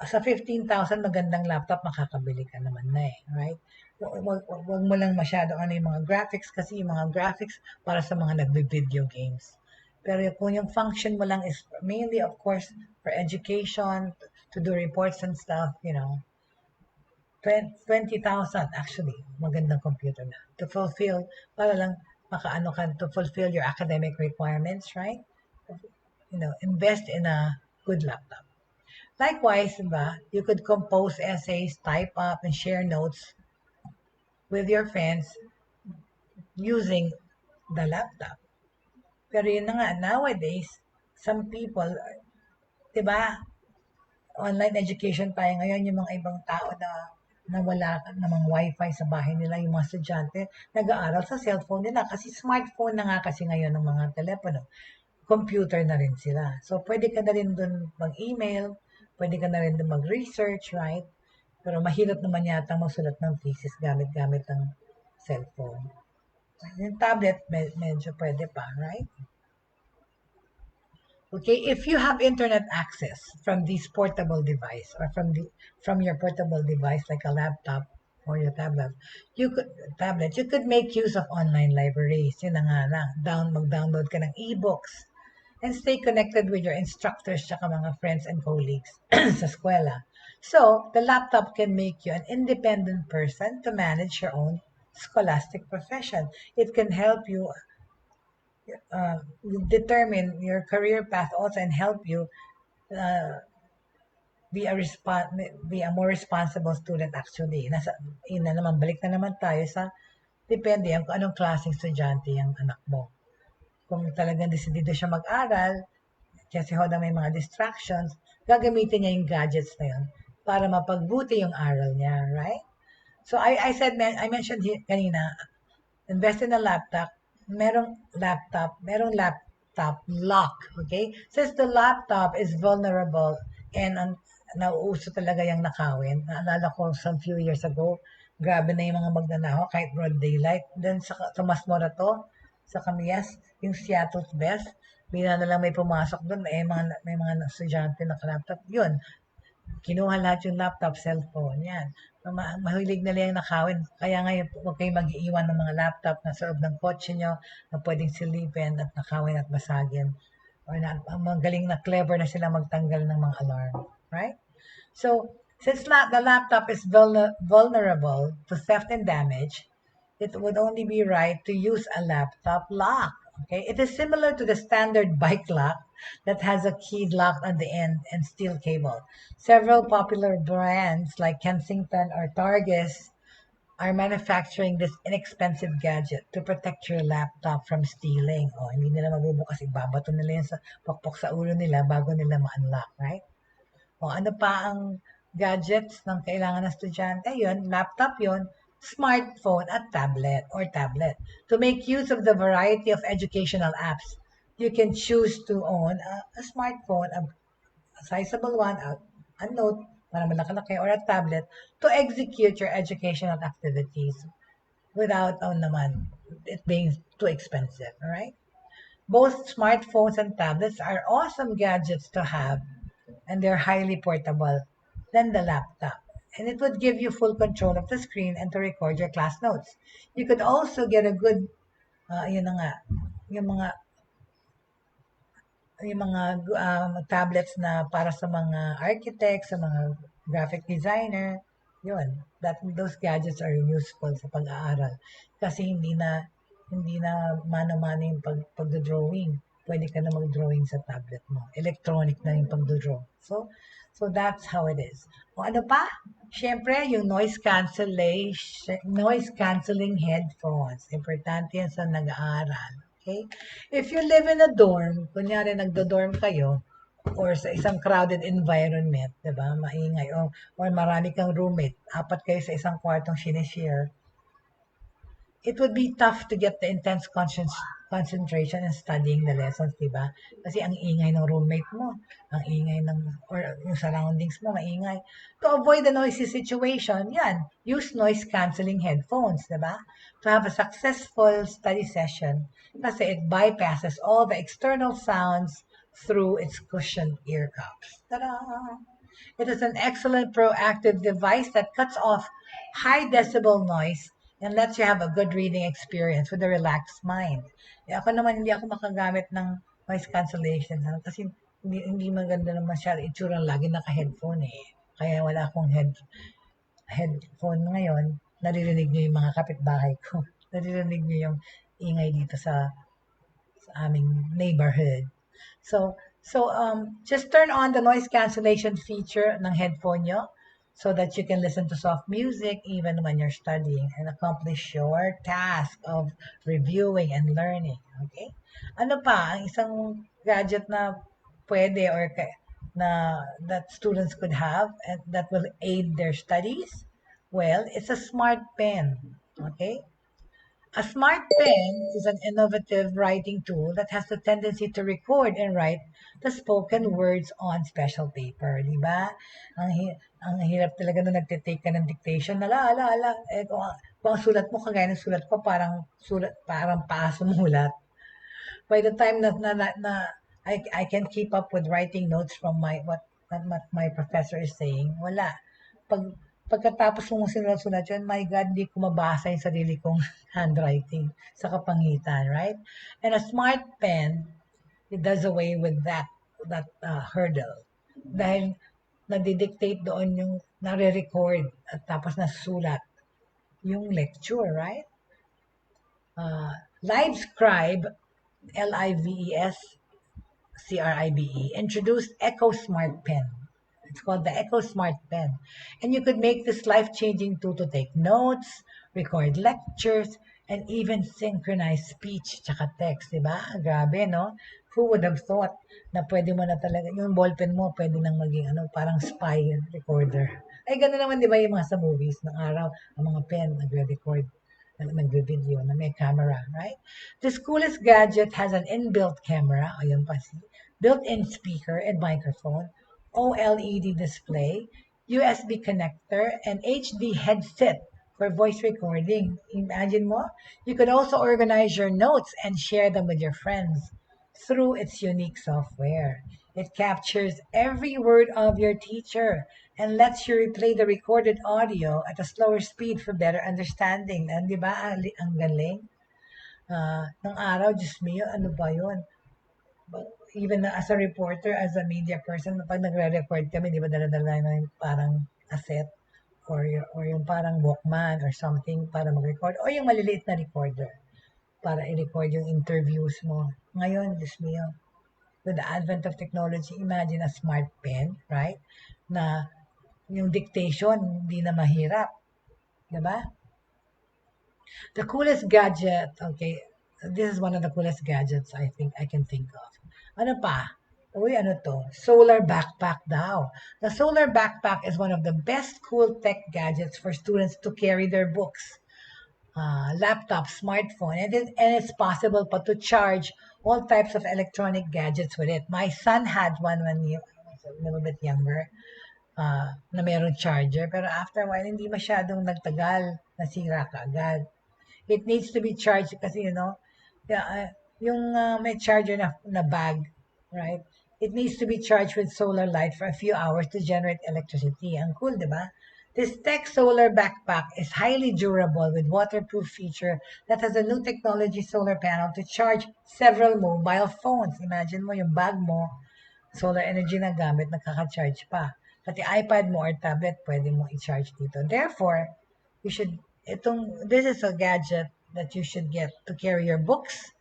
Sa 15,000 magandang laptop, makakabili ka naman na eh, right? Wag mo lang masyado yung mga graphics kasi yung mga graphics para sa mga nagbe-video games. Pero kung yung function mo lang is mainly, of course, for education, to do reports and stuff, 20,000 actually, magandang computer na. Para lang to fulfill your academic requirements, right? Invest in a good laptop. Likewise, you could compose essays, type up, and share notes with your friends using the laptop. Pero yun na nga, nowadays, some people, di ba, online education tayo ngayon, yung mga ibang tao na wala namang wifi sa bahay nila, yung mga estudyante, nag-aaral sa cellphone nila kasi smartphone na nga kasi ngayon ng mga telepono. Computer na rin sila. So, pwede ka na rin dun mag-email, pwede ka na rin dun mag-research, right? Pero mahirap naman yata magsulat ng thesis gamit-gamit ng cellphone. Yung tablet, medyo pwede pa, right? Okay, if you have internet access from this portable device or from your portable device like a laptop or your tablet, you could make use of online libraries. Yun na nga lang, mag-download ka ng e-books and stay connected with your instructors tsaka mga friends and colleagues sa eskwela. So, the laptop can make you an independent person to manage your own scholastic profession. It can help you determine your career path also and help you be a more responsible student actually. Balik na naman tayo sa depende kung anong klaseng estudyante yung anak mo. Kung talagang desidido siya mag-aral, kasi may mga distractions, gagamitin niya yung gadgets na yun para mapagbuti yung aral niya, right? So I mentioned kanina, invest in a laptop, merong laptop lock, okay? Since the laptop is vulnerable and nauuso talaga yung nakawin. Naalala ko some few years ago, grabe na yung mga magnanakaw kahit broad daylight. Then sa Tomas Morato, sa Camias, yung Seattle's Best, bina na lang may pumasok doon, may mga estudyante na laptop. Yun, kinuha lahat yung laptop, cellphone, yan. Mahilig nila yung nakawin. Kaya ngayon, huwag kayong mag-iiwan ng mga laptop na sa loob ng kotse nyo na pwedeng silipin at nakawin at basagin. Or magaling na clever na sila magtanggal ng mga alarm. Right? So, since the laptop is vulnerable to theft and damage, it would only be right to use a laptop lock. Okay, it is similar to the standard bike lock that has a key locked on the end and steel cable. Several popular brands like Kensington or Targus are manufacturing this inexpensive gadget to protect your laptop from stealing. O, hindi nila mabubukas, ibabato nila yan sa pokpok sa ulo nila bago nila ma-unlock, right? O, ano pa ang gadgets ng kailangan ng estudyante? Yun, laptop yun, smartphone at tablet or tablet. To make use of the variety of educational apps, you can choose to own a smartphone, a sizable one, a note, para malaki-laki, or a tablet to execute your educational activities without, naman, it being too expensive, all right? Both smartphones and tablets are awesome gadgets to have, and they're highly portable than the laptop. And it would give you full control of the screen and to record your class notes. You could also get a good, yun na nga, yung mga tablets na para sa mga architects, sa mga graphic designer, yun. Those gadgets are useful sa pag-aaral. Kasi hindi na mano-mano yung pagdo-drawing. Pwede ka na mag-drawing sa tablet mo. Electronic na yung pagdo-draw. So that's how it is. O ano pa? Siyempre, yung noise cancelling headphones. Importante yan sa nag-aaral. Okay? If you live in a dorm, kunyari nagdo-dorm kayo, or sa isang crowded environment, diba? Maingay. Or marami kang roommate, apat kayo sa isang kwartong sinishare, it would be tough to get the intense concentration in studying the lessons, di ba? Kasi ang ingay ng roommate mo, ang ingay or yung surroundings mo, maingay. To avoid the noisy situation, yan, use noise-canceling headphones, di ba? To have a successful study session, kasi it bypasses all the external sounds through its cushioned ear cups. Ta-da! It is an excellent proactive device that cuts off high decibel noise and lets you have a good reading experience with a relaxed mind. Ako naman, hindi ako makagamit ng noise cancellation kasi hindi maganda naman siya itsura lagi naka-headphone eh. Kaya wala akong headphone ngayon. Naririnig niyo yung mga kapitbahay ko. Naririnig niyo yung ingay dito sa aming neighborhood. So just turn on the noise cancellation feature ng headphone nyo so that you can listen to soft music even when you're studying and accomplish your task of reviewing and learning. Okay? Ano pa ang isang gadget na pwede or that students could have and that will aid their studies? Well, it's a smart pen. Okay? A smart pen is an innovative writing tool that has the tendency to record and write the spoken words on special paper, di ba? Ang hirap talaga na nagtitake ka ng dictation, ala. Eh, kung ang sulat mo, kagaya ng sulat ko, parang pa sumulat. By the time I can keep up with writing notes from what my professor is saying, wala. Pagkatapos mong sinulat yun, my God, di ko mabasa yung sarili kong handwriting sa kapangitan, right? And a smart pen, it does away with that hurdle. Dahil nadidictate doon yung nare-record at tapos nasulat yung lecture, right? LiveScribe, LIVESCRIBE, introduced Echo Smart Pen. It's called the Echo Smart Pen. And you could make this life-changing tool to take notes, record lectures, and even synchronize speech tsaka text, di ba? Grabe, no? Who would have thought na pwede mo na talaga, yung ballpen mo pwede nang maging parang spy recorder. Ay, gano'n naman, di ba, yung mga sa movies ng araw, ang mga pen, nagre-record, nagre-video na may camera, right? This coolest gadget has an inbuilt camera, ayun pa, built-in speaker and microphone, OLED display, USB connector, and HD headset for voice recording. Imagine mo, you could also organize your notes and share them with your friends through its unique software. It captures every word of your teacher and lets you replay the recorded audio at a slower speed for better understanding. And di ba, ang galing? Nung araw, Diyos mio, ano ba yun? Even as a reporter, as a media person, pag nagre-record kami, di ba dala-dala na yung parang cassette or yung parang Walkman or something para mag-record o yung maliliit na recorder para i-record yung interviews mo. Ngayon, Diyos mio, with the advent of technology, imagine a smart pen, right? Na yung dictation, hindi na mahirap. Diba? The coolest gadget, okay, this is one of the coolest gadgets I think I can think of. Ano pa? Uy, ano to? Solar backpack daw. The solar backpack is one of the best cool tech gadgets for students to carry their books, laptop, smartphone, and it's possible pa to charge all types of electronic gadgets with it. My son had one when he was a little bit younger, na mayroong charger. Pero after a while, hindi masyadong nagtagal, nasira ka agad. It needs to be charged kasi, yeah, yung may charger na bag, right? It needs to be charged with solar light for a few hours to generate electricity. Ang cool, di ba? This tech solar backpack is highly durable with waterproof feature that has a new technology solar panel to charge several mobile phones. Imagine mo yung bag mo, solar energy na gamit, nakaka-charge pa. Pati iPad mo or tablet, pwede mo i-charge dito. Therefore, this is a gadget that you should get to carry your books.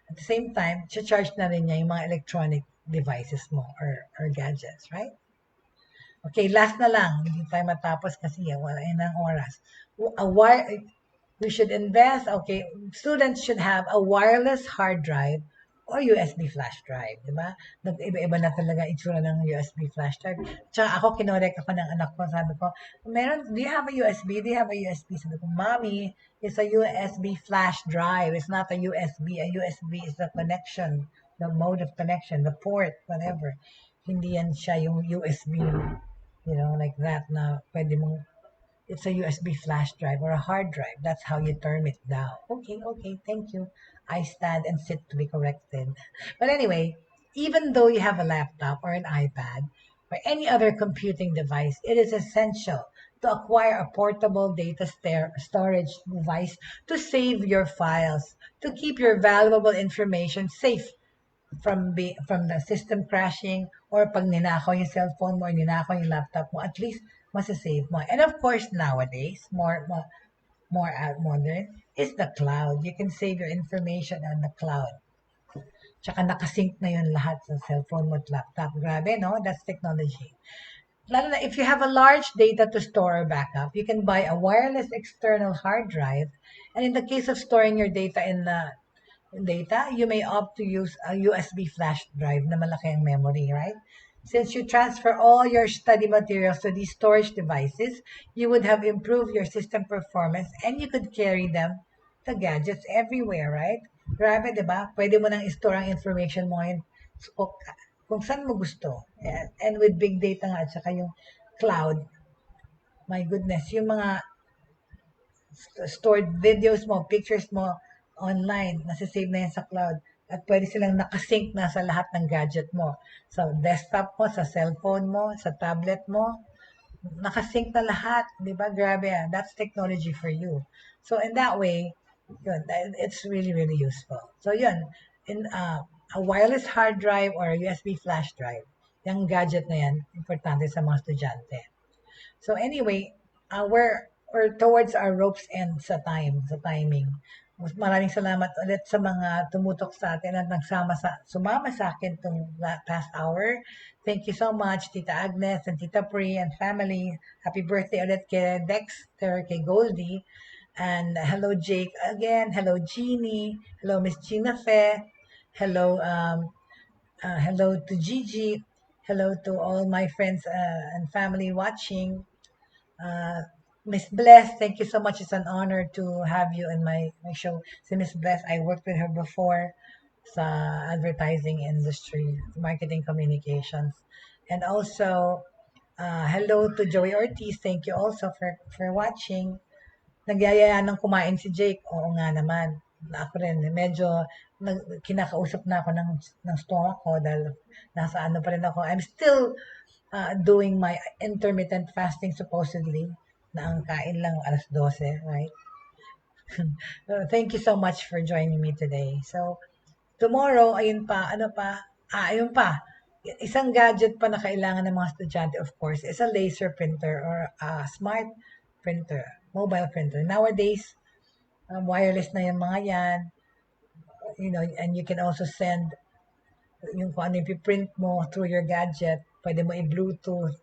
At the same time, charge na rin niya yung mga electronic devices mo or gadgets, right? Okay, last na lang. Hindi tayo matapos kasi wala ng oras. We should invest, okay, students should have a wireless hard drive or USB flash drive, di ba? Nag-iba-iba na talaga itsura ng USB flash drive. Tsaka ako, kinorek ako ng anak ko, sabi ko, do you have a USB? Do you have a USB? Sabi ko, Mommy, it's a USB flash drive. It's not a USB. A USB is the connection, the mode of connection, the port, whatever. Hindi yan siya yung USB, like that na pwede mong it's a USB flash drive or a hard drive. That's how you term it down. Okay, thank you. I stand and sit to be corrected. But anyway, even though you have a laptop or an iPad or any other computing device, it is essential to acquire a portable data storage device to save your files, to keep your valuable information safe from the system crashing or pag ninakaw yung cellphone mo or ninakaw yung laptop mo, at least masasave mo. And of course, nowadays, more modern, is the cloud. You can save your information on the cloud. Tsaka nakasync na yun lahat sa cellphone mo at laptop. Grabe, no? That's technology. Lalo na if you have a large data to store or backup, you can buy a wireless external hard drive. And in the case of storing your data you may opt to use a USB flash drive na malaki ang memory, right? Since you transfer all your study materials to these storage devices, you would have improved your system performance and you could carry the gadgets everywhere, right? Grabe, di ba? Pwede mo nang i-store ang information mo kung saan mo gusto. And with big data nga at saka yung cloud, my goodness, yung mga stored videos mo, pictures mo online, nasisave na yan sa cloud. At pwede silang nakasync na sa lahat ng gadget mo. Sa desktop mo, sa cellphone mo, sa tablet mo, nakasync na lahat. Di ba? Grabe yan. That's technology for you. So in that way, yun, it's really, really useful. So yun, in a wireless hard drive or a USB flash drive, yung gadget na yan, importante sa mga estudyante. So anyway, we're towards our ropes end sa timing. Maraming salamat ulit sa mga tumutok sa atin at sumama sa akin itong past hour. Thank you so much, Tita Agnes and Tita Pri and family. Happy birthday ulit kay Dexter, kay Goldie. And hello, Jake again. Hello, Jeannie. Hello, Miss Gina Fe. Hello, hello to Gigi. Hello to all my friends and family watching. Miss Bless, thank you so much. It's an honor to have you in my show. Si Miss Bless, I worked with her before sa advertising industry, marketing communications. And also, hello to Joey Ortiz. Thank you also for watching. Nagyayaya ng kumain si Jake. Oo nga naman. Ako rin, medyo kinakausap na ako ng stomach ko dahil nasa ano pa rin ako. I'm still doing my intermittent fasting supposedly na ang kain lang alas 12, right? Thank you so much for joining me today. So, tomorrow, ayun pa, ayun pa, isang gadget pa na kailangan ng mga estudyante, of course, is a laser printer or a smart printer, mobile printer. Nowadays, wireless na yung mga yan, and you can also send yung kung ano yung print mo through your gadget, pwede mo i-Bluetooth,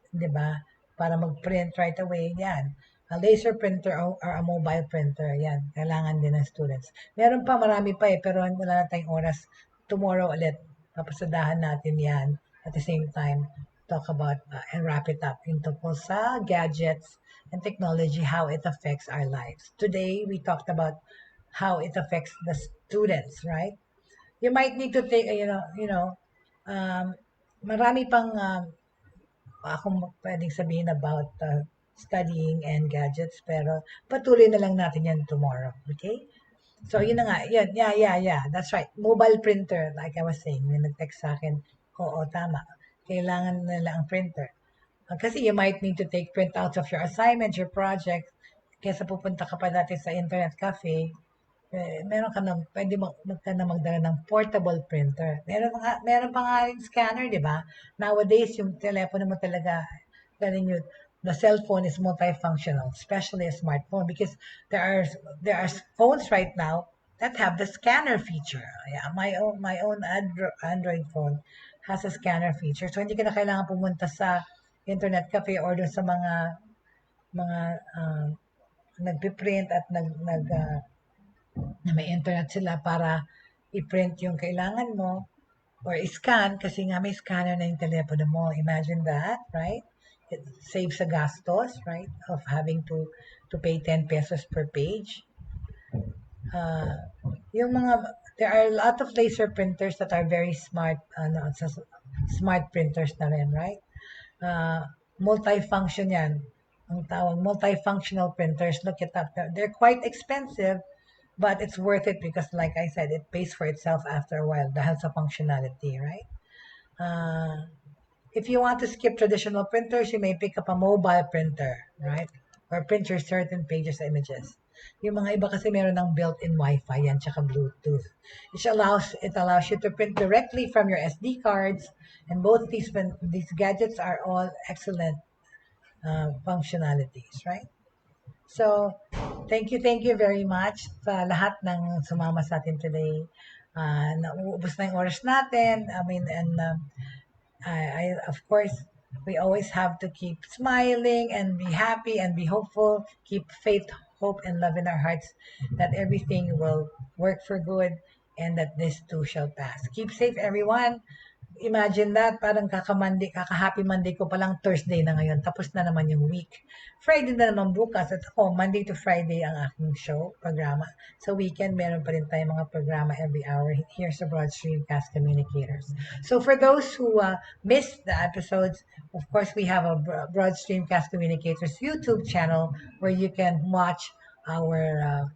di ba? Para mag-print right away, yan. a laser printer or a mobile printer. Yan, kailangan din ng students. Meron pa, marami pa pero wala na tayong oras. Tomorrow ulit, papasadahan natin yan at the same time talk about and wrap it up into po sa gadgets and technology, how it affects our lives. Today, we talked about how it affects the students, right? You might need to take, marami pang akong pwedeng sabihin about studying and gadgets, pero patuloy na lang natin yan tomorrow, okay? So, yun na nga, yun, yeah, that's right. Mobile printer, like I was saying, may nag-text sa akin, oo, tama. Kailangan nila ang printer. Kasi you might need to take printouts of your assignments, your projects, kaysa pupunta ka pa dati sa internet cafe, meron ka na, pwede ka na magdala ng portable printer. Meron pa nga rin scanner, di ba? Nowadays, yung telepono mo talaga, telling you, the cell phone is multifunctional, especially a smartphone, because there are phones right now that have the scanner feature. Yeah, my own Android phone has a scanner feature. So, hindi ka na kailangan pumunta sa internet cafe or doon sa mga nagpiprint at na may internet sila para i-print yung kailangan mo or i-scan kasi nga may scanner na yung telepono mo. Imagine that, right? It saves a gastos, right? Of having to pay 10 pesos per page. There are a lot of laser printers that are very smart, smart printers na rin, right? Multifunction yan. Ang tawag, multifunctional printers. Look it up. They're quite expensive, but it's worth it because, like I said, it pays for itself after a while dahil sa functionality, right? If you want to skip traditional printers, you may pick up a mobile printer, right? Or print your certain pages or images. Yung mga iba kasi meron ng built-in Wi-Fi yan, tsaka Bluetooth. It allows you to print directly from your SD cards, and both these gadgets are all excellent functionalities, right? So, thank you very much sa lahat ng sumama sa atin today. Nauubos na yung oras natin. I mean, and I of course, we always have to keep smiling and be happy and be hopeful. Keep faith, hope, and love in our hearts that everything will work for good and that this too shall pass. Keep safe, everyone. Imagine that, parang kaka-happy Monday ko palang Thursday na ngayon. Tapos na naman yung week. Friday na naman bukas. At ako, Monday to Friday ang aking show, programa. Sa weekend, meron pa rin tayong mga programa every hour here sa Broad Streamcast Communicators. So for those who missed the episodes, of course, we have a Broad Streamcast Communicators YouTube channel where you can watch our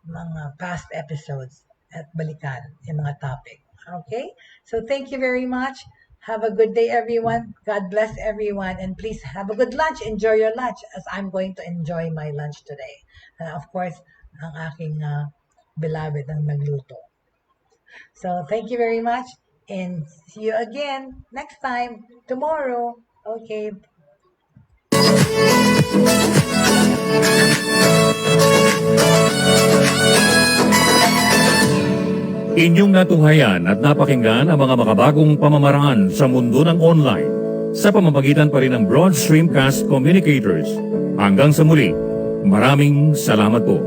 mga past episodes at balikan yung mga topic. Okay, so thank you very much. Have a good day, everyone. God bless everyone. And please have a good lunch. Enjoy your lunch as I'm going to enjoy my lunch today. Of course, ang aking beloved ang nagluto. So thank you very much. And see you again next time, tomorrow. Okay. Inyong natunghayan at napakinggan ang mga makabagong pamamaraan sa mundo ng online sa pamamagitan pa rin ng Broad Streamcast Communicators. Hanggang sa muli, maraming salamat po.